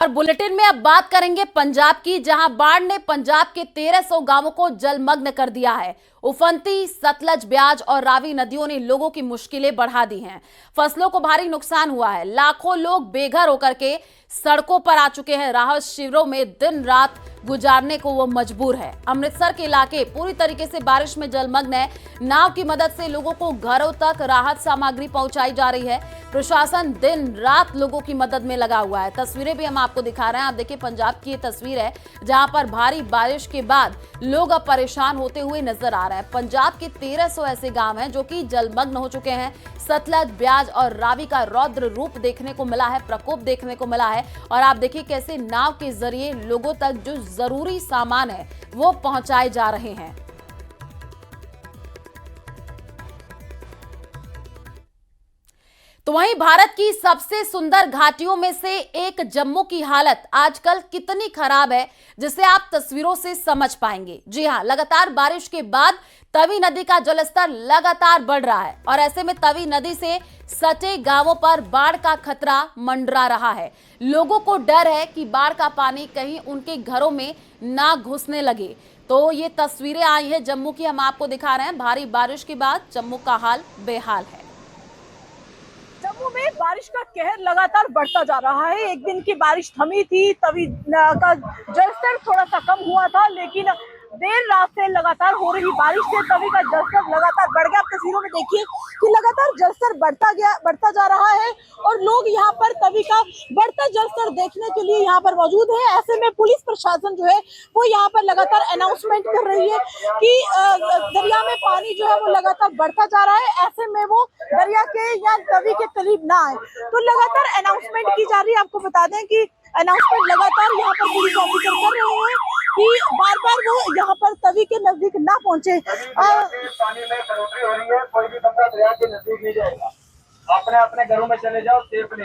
और बुलेटिन में अब बात करेंगे पंजाब की, जहां बाढ़ ने पंजाब के 1300 गांवों को जलमग्न कर दिया है। उफनती, सतलज, ब्याज और रावी नदियों ने लोगों की मुश्किलें बढ़ा दी हैं। फसलों को भारी नुकसान हुआ है। लाखों लोग बेघर होकर के सड़कों पर आ चुके हैं। राहत शिविरों में दिन रात गुजारने को वो मजबूर है। अमृतसर के इलाके पूरी तरीके से बारिश में जलमग्न है। नाव की मदद से लोगों को घरों तक राहत सामग्री पहुंचाई जा रही है। प्रशासन दिन रात लोगों की मदद में लगा हुआ है। तस्वीरें भी हम आपको दिखा रहे हैं। आप देखिए, पंजाब की ये तस्वीर है जहां पर भारी बारिश के बाद लोग अब परेशान होते हुए नजर आ रहे हैं। पंजाब के 1300 ऐसे गांव हैं जो कि जलमग्न हो चुके हैं। सतलज, ब्याज और रावी का रौद्र रूप देखने को मिला है, प्रकोप देखने को मिला है। और आप देखिए कैसे नाव के जरिए लोगों तक जो जरूरी सामान है वो पहुंचाए जा रहे हैं। तो वहीं भारत की सबसे सुंदर घाटियों में से एक जम्मू की हालत आजकल कितनी खराब है, जिसे आप तस्वीरों से समझ पाएंगे। जी हां, लगातार बारिश के बाद तवी नदी का जलस्तर लगातार बढ़ रहा है और ऐसे में तवी नदी से सटे गांवों पर बाढ़ का खतरा मंडरा रहा है। लोगों को डर है कि बाढ़ का पानी कहीं उनके घरों में ना घुसने लगे। तो ये तस्वीरें आई हैं जम्मू की, हम आपको दिखा रहे हैं। भारी बारिश के बाद जम्मू का हाल बेहाल है। जम्मू में बारिश का कहर लगातार बढ़ता जा रहा है। एक दिन की बारिश थमी थी, तभी का जलस्तर थोड़ा सा कम हुआ था, लेकिन देर रात से लगातार हो रही बारिश से तवी का जलस्तर लगातार बढ़ गया। आप तस्वीरों में देखिए कि लगातार जलस्तर बढ़ता जा रहा है और लोग यहाँ पर तवी का बढ़ता जलस्तर देखने के लिए यहाँ पर मौजूद है। ऐसे में पुलिस प्रशासन जो है वो यहाँ पर लगातार अनाउंसमेंट कर रही है कि दरिया में पानी जो है वो लगातार बढ़ता जा रहा है। ऐसे में वो दरिया के या तवी के करीब ना आए, तो लगातार अनाउंसमेंट की जा रही है। आपको बता दें कि अनाउंसमेंट लगातार यहाँ पर पुलिस ऑफिसर कर रहे हैं कि बार बार वो यहाँ पर तवी के नजदीक ना पहुंचे। पानी में बढ़ोतरी हो रही है, कोई भी बंदा दरिया के नजदीक नहीं जाएगा। अपने अपने घरों में चले जाओ सेफली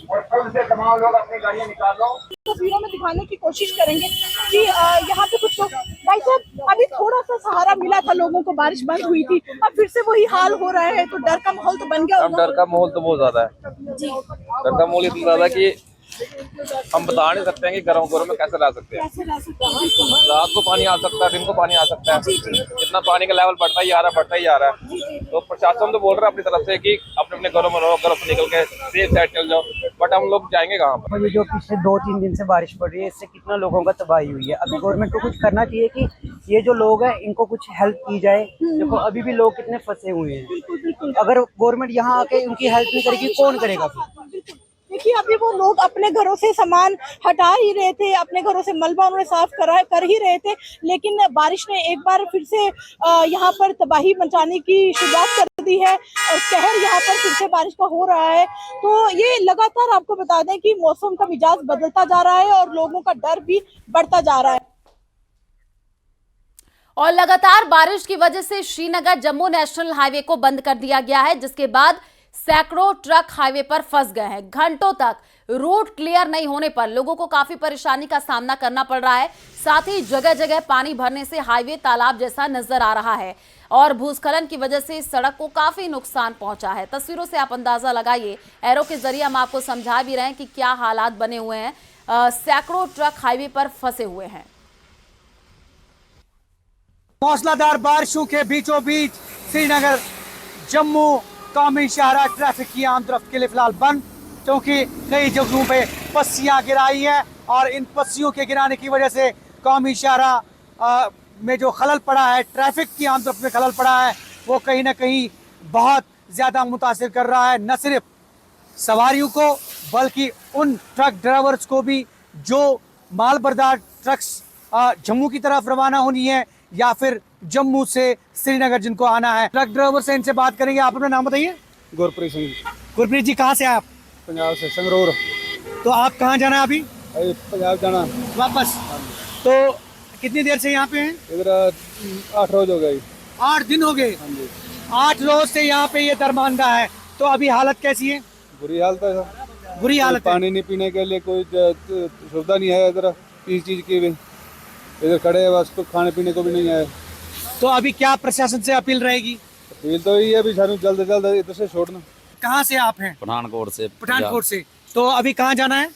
और खुद से तमाम लोग अपनी गाड़ियां निकाल लो। तस्वीरों में दिखाने की कोशिश करेंगे कि यहाँ पे कुछ लोग, भाई साहब, अभी थोड़ा सा सहारा मिला था लोगों को, बारिश बंद हुई थी, अब फिर से वही हाल हो रहा है, तो डर का माहौल तो बन गया। अब डर का माहौल तो बहुत ज्यादा है जी, डर का माहौल इतना ज्यादा कि हम बता नहीं सकते हैं कि घरों में कैसे रह सकते हैं। रात को पानी आ सकता है, दिन को पानी आ सकता है। जितना पानी का लेवल बढ़ता ही आ रहा है। तो प्रशासन तो बोल रहा है अपनी तरफ से कि अपने अपने घरों में रहो, घरों से निकल के सेफ साइड चल जाओ, बट हम लोग जाएंगे कहाँ पर? ये जो पिछले 2-3 दिन से बारिश पड़ रही है, इससे कितना लोगों का तबाही हुई है। अभी गवर्नमेंट को कुछ करना चाहिए कि ये जो लोग हैं इनको कुछ हेल्प की जाए। देखो अभी भी लोग कितने फंसे हुए हैं। अगर गवर्नमेंट यहाँ आके उनकी हेल्प नहीं करेगी, कौन करेगा फिर? देखिए अभी वो लोग अपने घरों से सामान हटा ही रहे थे, अपने घरों से मलबा उन्होंने साफ कर ही रहे थे, लेकिन बारिश ने एक बार फिर से यहाँ पर तबाही मचाने की शुरुआत कर दी है और कहर यहाँ पर फिर से बारिश का हो रहा है। तो ये लगातार आपको बता दें कि मौसम का मिजाज बदलता जा रहा है और लोगों का डर भी बढ़ता जा रहा है। और लगातार बारिश की वजह से श्रीनगर जम्मू नेशनल हाईवे को बंद कर दिया गया है, जिसके बाद सैकड़ों ट्रक हाईवे पर फंस गए हैं। घंटों तक रोड क्लियर नहीं होने पर लोगों को काफी परेशानी का सामना करना पड़ रहा है। साथ ही जगह जगह पानी भरने से हाईवे तालाब जैसा नजर आ रहा है और भूस्खलन की वजह से सड़क को काफी नुकसान पहुंचा है। तस्वीरों से आप अंदाजा लगाइए, एरो के जरिए हम आपको समझा भी रहे हैं कि क्या हालात बने हुए हैं। सैकड़ों ट्रक हाईवे पर फंसे हुए हैं। मौसलाधार बारिशों के बीचों बीच श्रीनगर जम्मू कौमी शाहरा ट्रैफिक की आम तरफ के लिए फिलहाल बंद, क्योंकि कई जगहों पे पस्सियां गिराई हैं और इन पस्सियों के गिराने की वजह से कौमी शाहरा में जो खलल पड़ा है, ट्रैफिक की आम तरफ में खलल पड़ा है, वो कहीं ना कहीं बहुत ज़्यादा मुतासिर कर रहा है। न सिर्फ सवारियों को बल्कि उन ट्रक ड्राइवर्स को भी जो माल बरदार ट्रक्स जम्मू की तरफ रवाना होनी है या फिर जम्मू से श्रीनगर जिनको आना है। ट्रक ड्राइवर से इनसे बात करेंगे। आप अपना नाम बताइए। गुरप्रीत सिंह। गुरप्रीत जी, कहाँ से आप? पंजाब से, संगरूर। तो आप कहाँ जाना है अभी? पंजाब जाना वापस। तो कितनी देर से यहाँ पे हैं? इधर 8 रोज हो गए। 8 दिन हो गए। 8 रोज से यहाँ पे ये दरमांदा है। तो अभी हालत कैसी है? बुरी हालत है। बुरी हालत। पानी नहीं पीने के लिए कोई सुविधा नहीं है इधर, किसी चीज की भी। इधर खड़े है बस, कुछ खाने पीने को भी नहीं है। तो अभी क्या प्रशासन से अपील रहेगी? अपील तो यही है भी सानू जल्द से जल्द इधर से छोड़ना। कहाँ से आप हैं? पठानकोट से। पठानकोट से। तो अभी कहाँ जाना है?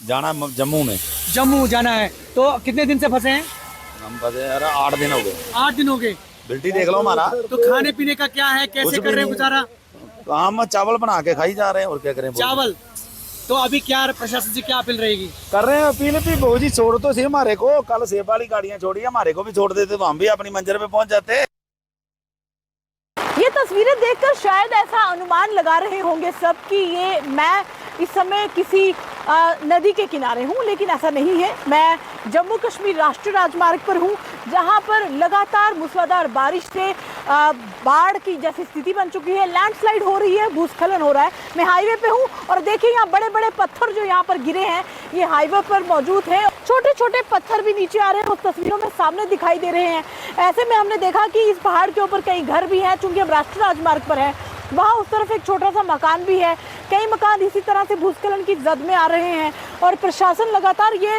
जाना जम्मू में। जम्मू जाना है। तो कितने दिन से फंसे हैं? हम फंसे यार 8 दिन हो गए। 8 दिन हो गए। बिल्टी देख लो हमारा। तो खाने पीने का क्या है, कैसे कर रहे हैं गुजारा? तो हम चावल बना के खाई जा रहे हैं और क्या करें। चावल। तो अभी क्या प्रशासन से क्या अपील रहेगी? कर रहे हैं अपील भी बहु जी, छोड़ तो सही हमारे को। कल सेब वाली गाड़ियां छोड़ी, हमारे को भी छोड़ देते तो हम भी अपनी मंजिल पे पहुंच जाते। ये तस्वीरें देखकर शायद ऐसा अनुमान लगा रहे होंगे सब कि ये मैं इस समय किसी नदी के किनारे हूँ, लेकिन ऐसा नहीं है। मैं जम्मू कश्मीर राष्ट्रीय राजमार्ग पर हूँ, जहाँ पर लगातार मूसलाधार बारिश से बाढ़ की जैसी स्थिति बन चुकी है। लैंडस्लाइड हो रही है, भूस्खलन हो रहा है। मैं हाईवे पे हूँ और देखिए यहाँ बड़े बड़े पत्थर जो यहाँ पर गिरे हैं ये हाईवे पर मौजूद हैं। छोटे छोटे पत्थर भी नीचे आ रहे हैं, उस तस्वीरों में सामने दिखाई दे रहे हैं। ऐसे में हमने देखा कि इस पहाड़ के ऊपर कई घर भी हैं, चूंकि हम राष्ट्रीय राजमार्ग पर हैं। वहाँ उस तरफ एक छोटा सा मकान भी है। कई मकान इसी तरह से भूस्खलन की जद में आ रहे हैं और प्रशासन लगातार ये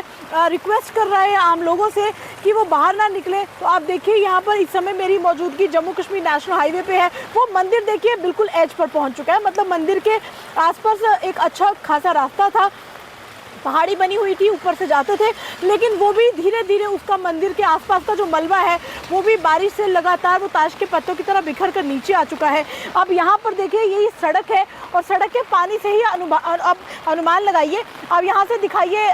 रिक्वेस्ट कर रहा है आम लोगों से कि वो बाहर ना निकले। तो आप देखिए यहाँ पर इस समय मेरी मौजूदगी जम्मू कश्मीर नेशनल हाईवे पे है। वो मंदिर देखिए बिल्कुल एज पर पहुँच चुका है, मतलब मंदिर के आसपास एक अच्छा खासा रास्ता था, पहाड़ी बनी हुई थी, ऊपर से जाते थे, लेकिन वो भी धीरे धीरे उसका मंदिर के आसपास का जो मलबा है वो भी बारिश से लगातार वो ताश के पत्तों की तरह बिखर कर नीचे आ चुका है। अब यहाँ पर देखिए यही सड़क है और सड़क के पानी से ही अब अनुमान लगाइए। अब यहाँ से दिखाइए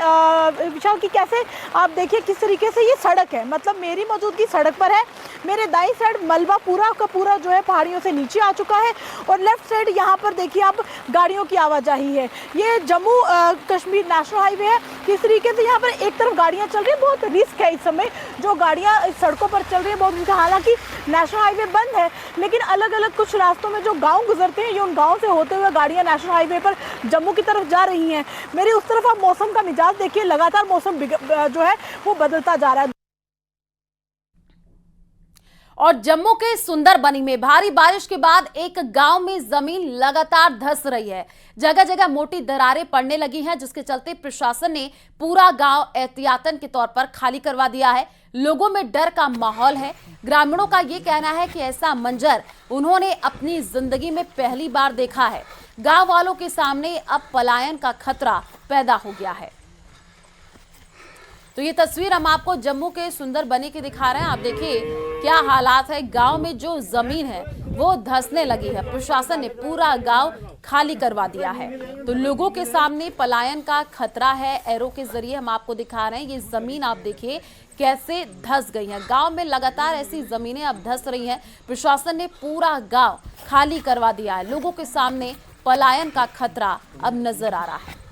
विशाल की कैसे आप देखिए किस तरीके से ये सड़क है, मतलब मेरी मौजूदगी सड़क पर है। मेरे दाईं साइड मलबा पूरा का पूरा जो है पहाड़ियों से नीचे आ चुका है और लेफ्ट साइड यहाँ पर देखिए आप गाड़ियों की आवाजाही है। ये जम्मू कश्मीर नेशनल हाईवे है। किस तरीके से यहाँ पर एक तरफ गाड़ियाँ चल रही है, बहुत रिस्क है इस समय जो गाड़ियाँ सड़कों पर चल रही है, बहुत रिस्क। हालांकि नेशनल हाईवे बंद है, लेकिन अलग अलग कुछ रास्तों में जो गांव गुजरते हैं ये उन गांव से होते हुए गाड़ियाँ नेशनल हाईवे पर जम्मू की तरफ जा रही हैं। मेरी उस तरफ आप मौसम का मिजाज देखिए, लगातार मौसम जो है वो बदलता जा रहा है। और जम्मू के सुंदरबनी में भारी बारिश के बाद एक गांव में जमीन लगातार धंस रही है। जगह जगह मोटी दरारें पड़ने लगी हैं, जिसके चलते प्रशासन ने पूरा गांव एहतियातन के तौर पर खाली करवा दिया है। लोगों में डर का माहौल है। ग्रामीणों का ये कहना है कि ऐसा मंजर उन्होंने अपनी जिंदगी में पहली बार देखा है। गांव वालों के सामने अब पलायन का खतरा पैदा हो गया है। तो ये तस्वीर हम आपको जम्मू के सुंदरबनी की दिखा रहे हैं। आप देखिए क्या हालात है। गांव में जो जमीन है वो धंसने लगी है। प्रशासन ने पूरा गांव खाली करवा दिया है, तो लोगों के सामने पलायन का खतरा है। एरो के जरिए हम आपको दिखा रहे हैं। ये जमीन आप देखिए कैसे धंस गई है। गांव में लगातार ऐसी जमीनें अब धंस रही हैं। प्रशासन ने पूरा गांव खाली करवा दिया है। लोगों के सामने पलायन का खतरा अब नजर आ रहा है।